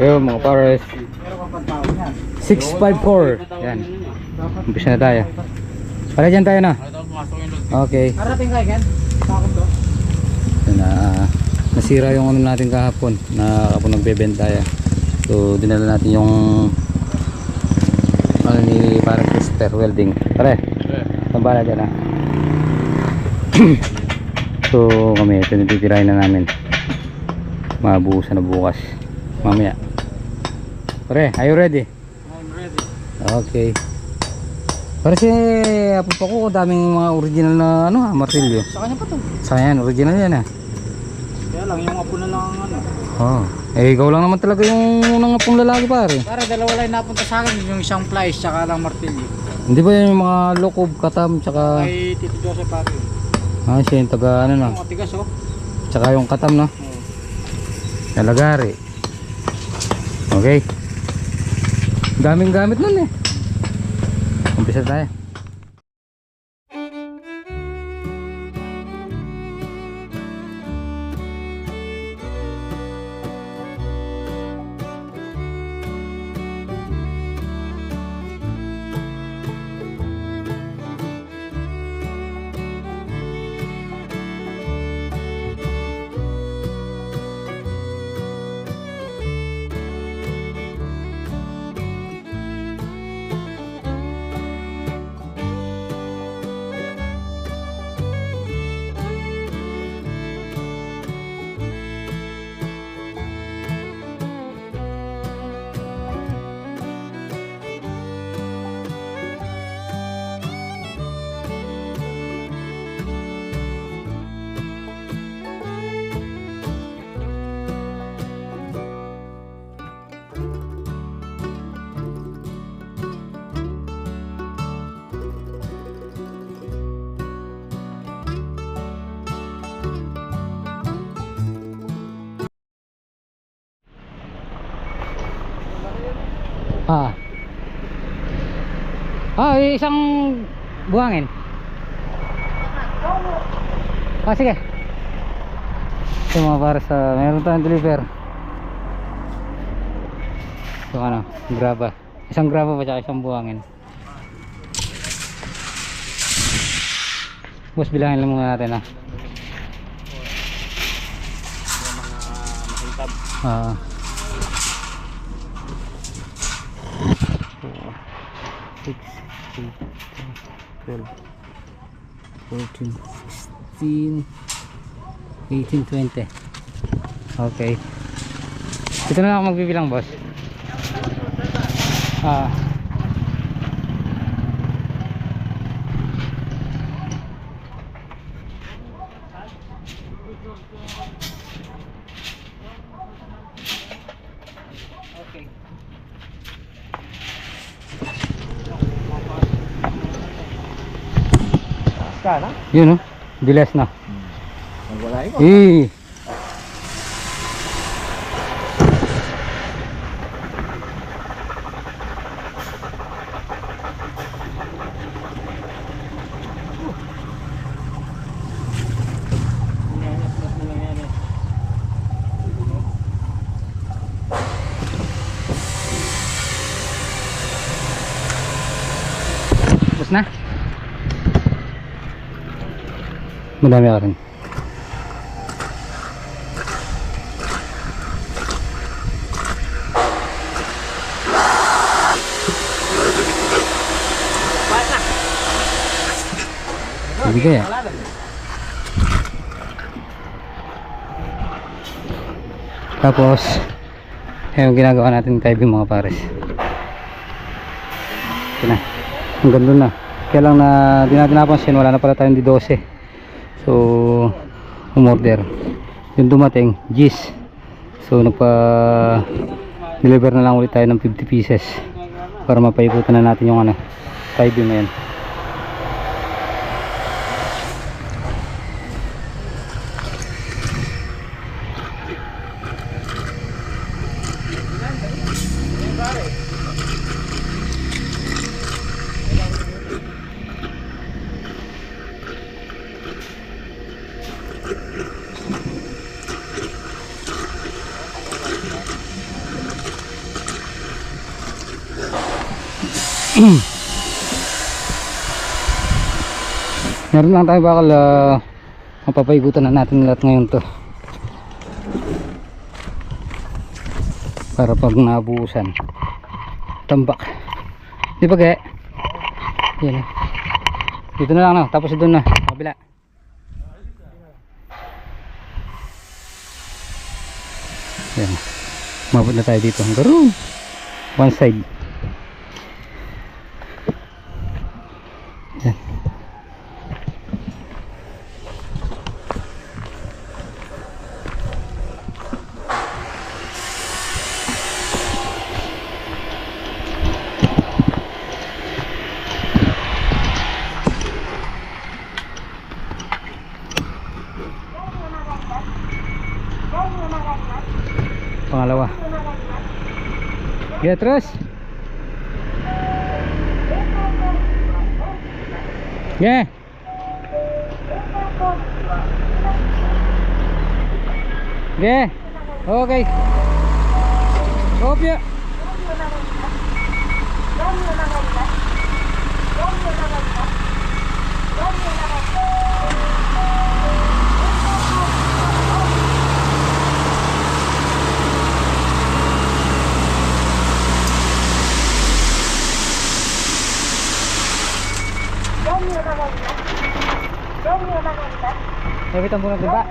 Ayun mga pares. Meron kang pantawag yan. 654. Yan. Umpisa na tayo. Para dyan tayo na. Okay. Karating kayo Ken? Takot to? Nasira yung ano natin kahapon na kapag nagbebenta tayo. So dinala natin yung ano ni parang Krister welding. Pare. Tambala dyan ha. So kami ito natitirahin na namin. Mabuhusan na bukas mamaya. Pare, are you ready? I'm ready. Okay. Para si apo pa ko, daming mga original na ano, martilyo. Sa kanya pa to. Sa yan, original yan ah. Kaya lang, yung apo na lang ang ano. Oh. Eh ikaw lang naman talaga yung unang apong lalaki pare. Para dalawa lang napunta sa akin, yung isang plies, tsaka lang martilyo. Hindi ba yung mga lokob, katam, tsaka Kay Tito Joseph pare. siya yung taga ano na. Yung matigas oh. Tsaka yung katam no. Oh. Nalagari. Okay. Daming gamit nun eh. Umpisa tayo. Isang buhangin. Sige. Ito mga para sa meron tayong deliver. Ito ano, graba. Isang graba pa tsaka isang buhangin. Boss, bilangin lang muna natin ha. Ah. 6, 8, 12, 14, 16, 18, 20. Okay. Ito na lang ako magbibilang boss. Okay. Kana? Yun oh, diles na. Wala iko. Tapos na. Madami ka rin. Bigay ah. Tapos yung ginagawa natin typing mga pares. Ito na. Hanggang doon na. Kaya lang na di natin napansin, wala na pala tayong D12. So umorder. Yung dumating G's. So nagpa deliver na lang ulit tayo ng 50 pieces para mapaikutan na natin yung ano, typing na yan. Meron lang tayo bakal, mapapaigutan na natin lahat ngayon to para pag nabuusan tambak, di ba kaya? Yan, dito na lang, no? Tapos doon na kabila. Yan, mabot na tayo dito hanggang room one side. Yan. Pangalawa. Ya, terus. Ya. Ya. Oke. Oke. Sabi tambungan din ba?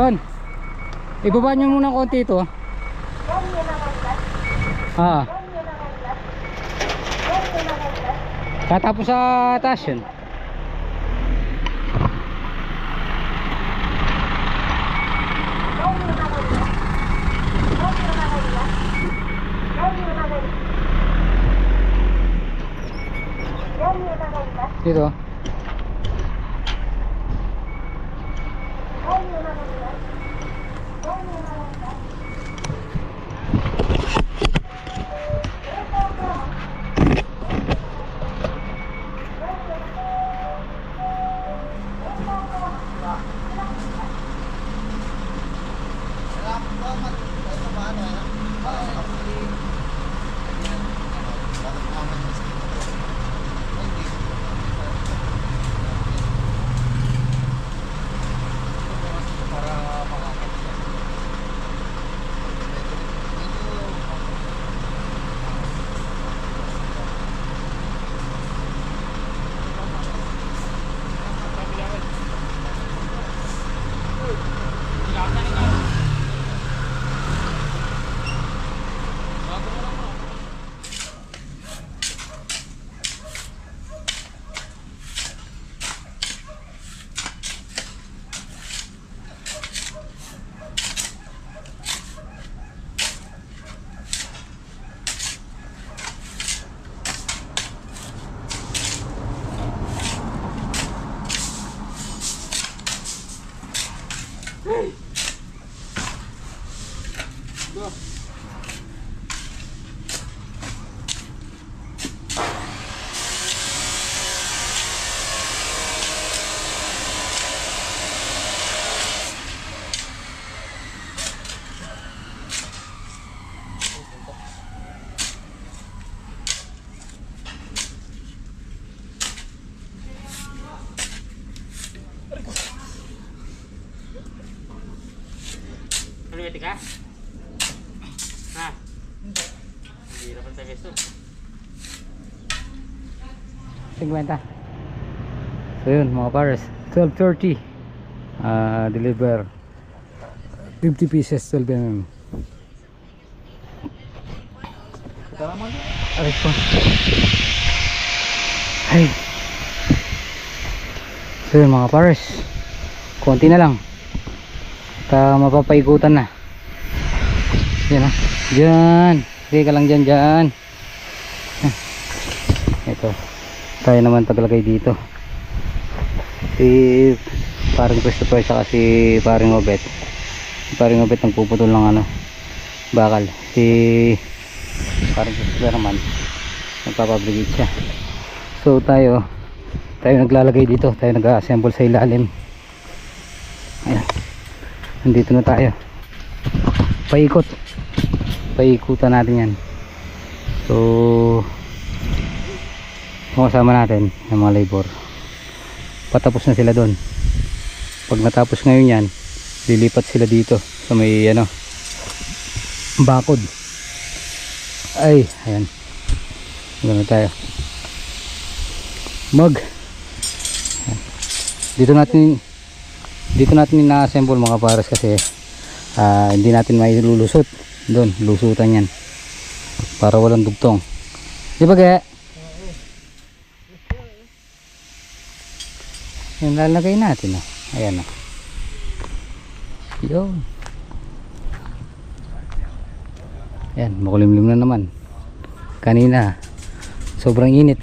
Ron, ibaba nyo muna konti ito. Katapos sa taas yun. Dito. Pwede ka? Ha? Hindi naman sa gusto. 50. So yun mga pares, 12.30 deliver 50 pieces 12 mm. Aray ko. Ay. So yun mga pares, konti na lang mapapaikutan na. Yan o, dyan. Sige ka lang dyan, dyan. Ito, tayo naman taglagay dito. Si paring Christopher saka si paring Obet. Si paring Obet ang puputol ng ano, bakal. Si paring Christopher naman nagpapabrigate siya. So tayo naglalagay dito, tayo nag-assemble sa ilalim. Ayan, nandito na tayo. paikutan natin yan. So kung kasama natin yung mga labor, patapos na sila doon. Pag natapos ngayon yan, lilipat sila dito sa may ano, bakod. Ay, ayan, gano'n tayo dito natin ina-assemble mga pares, kasi hindi natin may lulusot doon, lusutan yan para walang dugtong, di ba kaya? Yan, lalagay natin, oh. Ayan, oh. Yun. Yan, makulimlim na naman. Kanina sobrang init.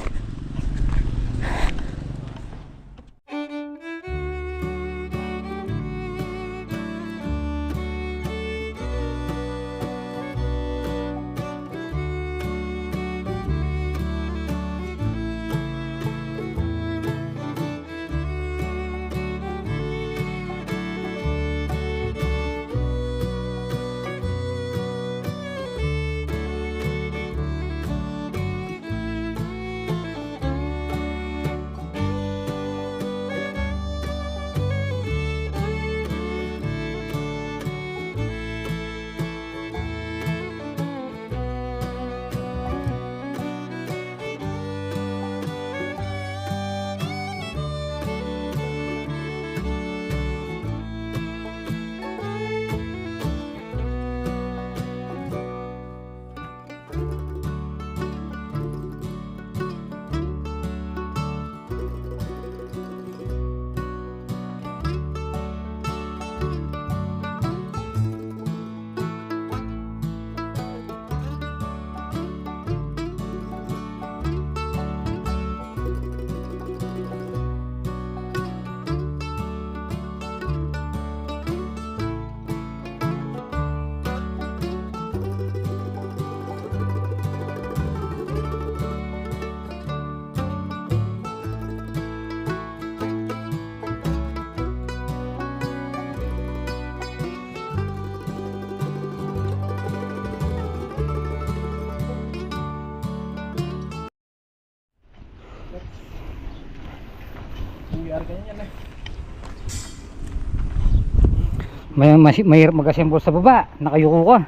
Mahirap mag-assemble sa baba, nakayuko ka.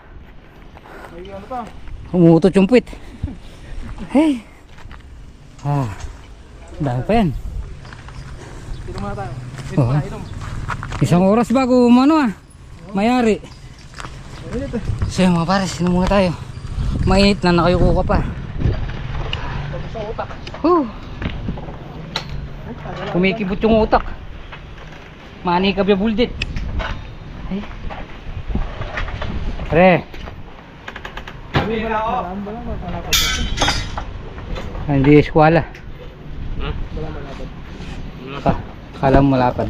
May ano pa? Umutot yung puwit. Hey, dami pa yan. Dito muna tayo. Dito Oo. muna, inom. Isang oras bago mayari. Mainit eh. So yung mga pares, inom muna tayo. Mainit na, nakayuko ka pa. Tapos sa utak. Kumikibot yung utak. Manikab yung buldit. Ay. Pre, hindi eskwala. Kala mo malapad.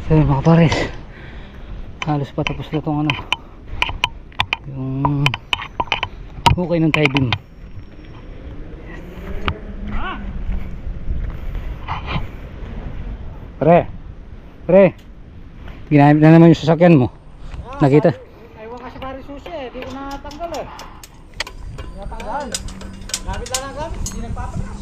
So yun mga pares, halos patapos na itong ano, yung hukay ng tie-beam. Pre, ginamit na naman yung sasakyan mo. Nakita? Ewan kasi pare susi eh. Di ko natanggal eh. Natanggal. Gamit lang ang gamit. Hindi nagpapagas.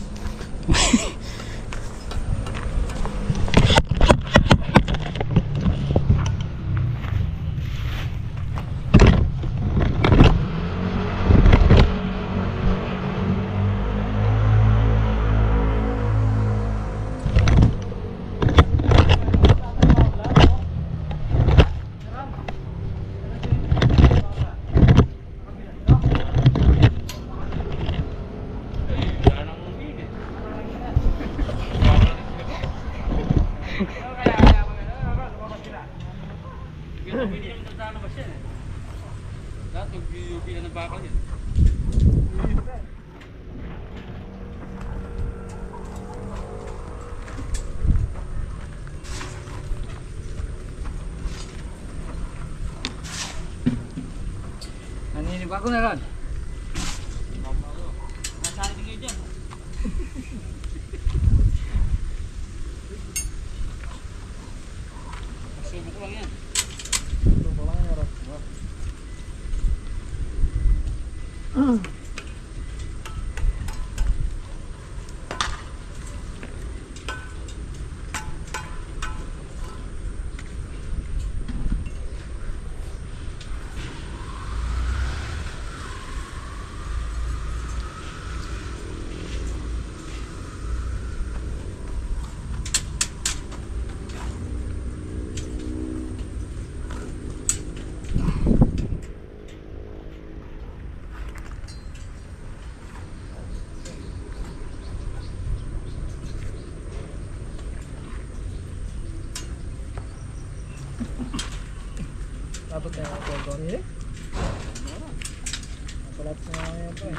Naninibago na ron. Nasaan din kayo dyan? Subok lang yan. Dapat tayo ang kwento niya eh. Palat sa mga yan po eh.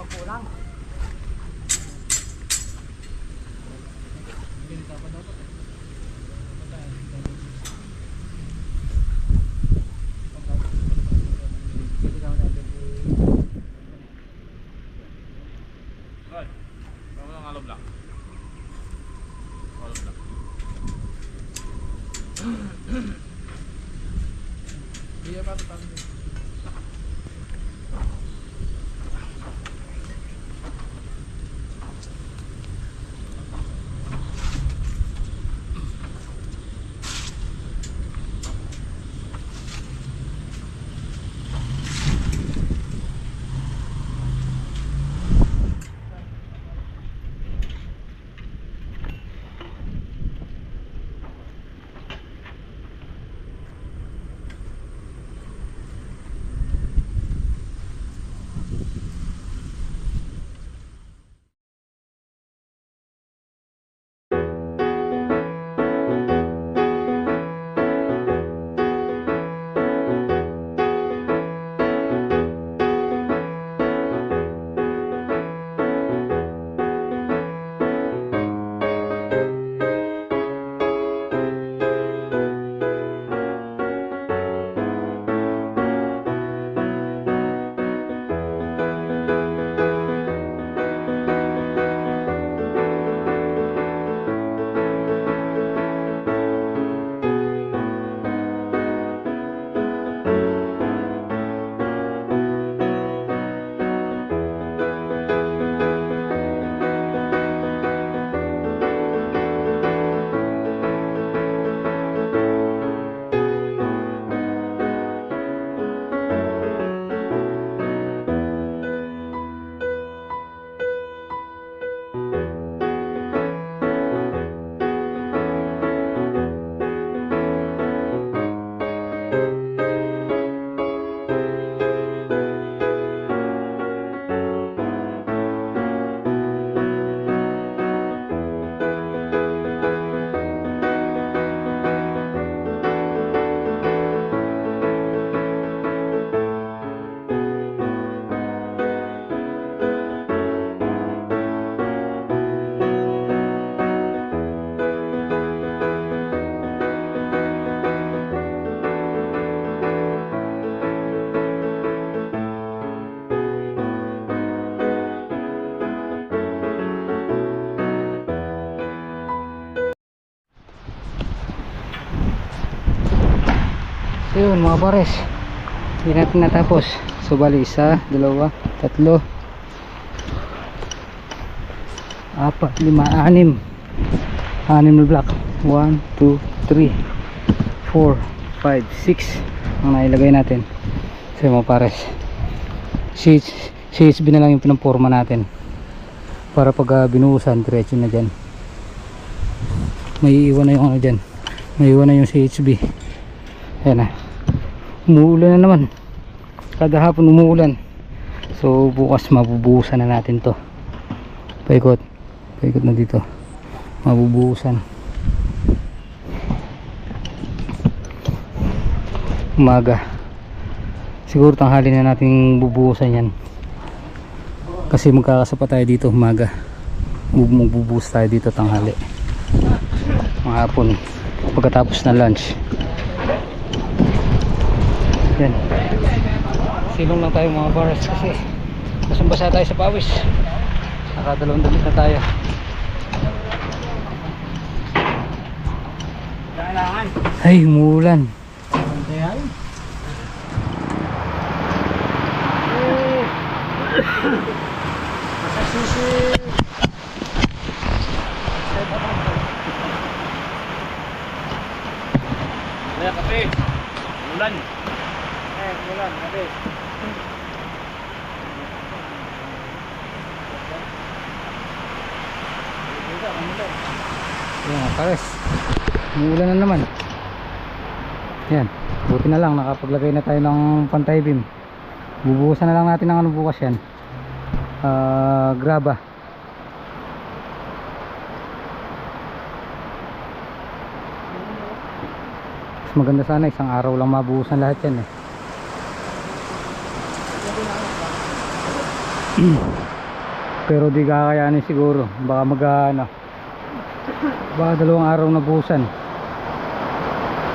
Magkulang. Good. Kamu lang alo block. Alo block. Dia pa ito. Yun mga pares, hindi natin natapos. So bali 1, 2, 3, 4, 5, 6 na block. 1, 2, 3, 4, 5, 6 ang nailagay natin. So mga pares, CHB na lang yung pinamporma natin para pag binuhusan diretso na dyan. May iwan na yung ano dyan, may iwan na yung CHB. Ayan na, umuulan na naman, kada hapon umuulan. So bukas mabubuhusan na natin to. Paikot na dito, mabubuhusan. Umaga siguro, tanghali na natin bubuhusan yan kasi magkakasapa tayo dito umaga. Magbubuhos tayo dito tanghali, hapon pagkatapos na lunch. Yan, silong lang tayo mga bars kasi basang-basa tayo sa pawis. Nakadalawang damit na tayo. Ay, umuulan. Masa susi. Kaya kape. Ulan. Bulan, kape. Yan, pares. Umuulan na naman. Yan, buti na lang nakapaglagay na tayo ng pantay beam. Bubuhusan na lang natin ng ano bukas yan, graba. Mas maganda sana isang araw lang mabuhusan lahat yan eh. Pero di kakayanin siguro, baka baka 2 araw na buhusan.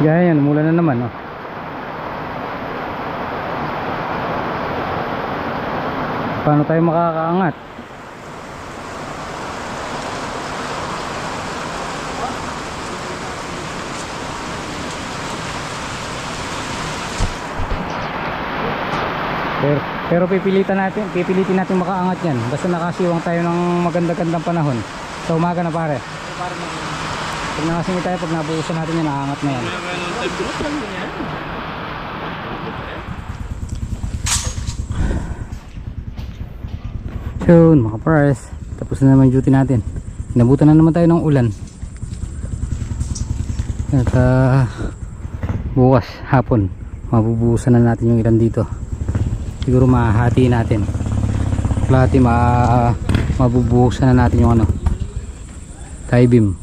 Yan, umulan na naman, oh. Paano tayo makakaangat? Pero pipilitin natin makaangat yan basta nakasiwang tayo ng maganda-gandang panahon sa umaga na pare. Pag nakasingi tayo, pag nabuusan natin yan, nakaangat na yan. So mga pares, tapos na naman duty natin. Inabutan na naman tayo ng ulan. At bukas hapon mabubuhusan na natin yung ilan dito. Siguro mahahati natin. Plati mabubuhusan na natin yung ano, tie beam.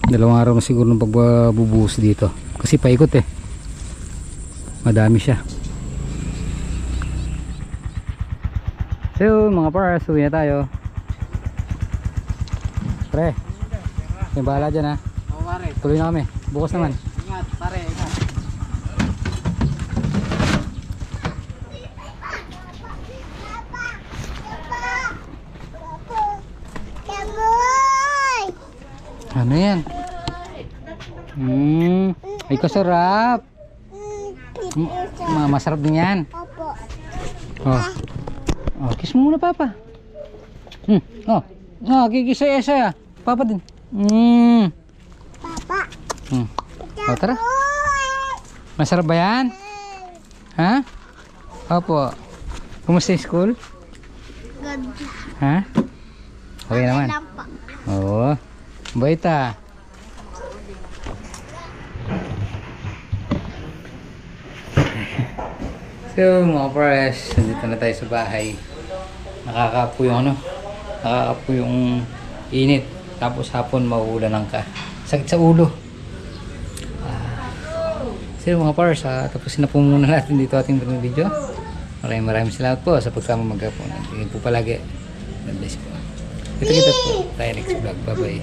2 araw na siguro ng pagbubuhos dito. Kasi paikot eh. Madami siya. So mga pares, uwi na tayo. Pre, yung bahala dyan ha. Oo, pare. Tuloy na kami. Bukas naman. Ingat, pare, ingat. Ano yan? Ay kasarap. Masarap din yan. Oh, kiss mo muna papa. Kikisa-isa. Papa din. Papa. Oh, tara. Masarap ba yan? Ha? Opo. Kumusta yung school? Good. Ha? Okay naman. Lang po. Oo. Bait ah. So mga pares, nandito na tayo sa bahay. Nakakapo yung ano, nakakapo yung init. Tapos hapon mauulanan ka. Sakit sa ulo. So mga pares, tapusin na po muna natin dito ating video. Maraming salamat po sa pagsama maghapon. Tingin po palagi. God bless po. Kita po tayo next vlog. Bye bye.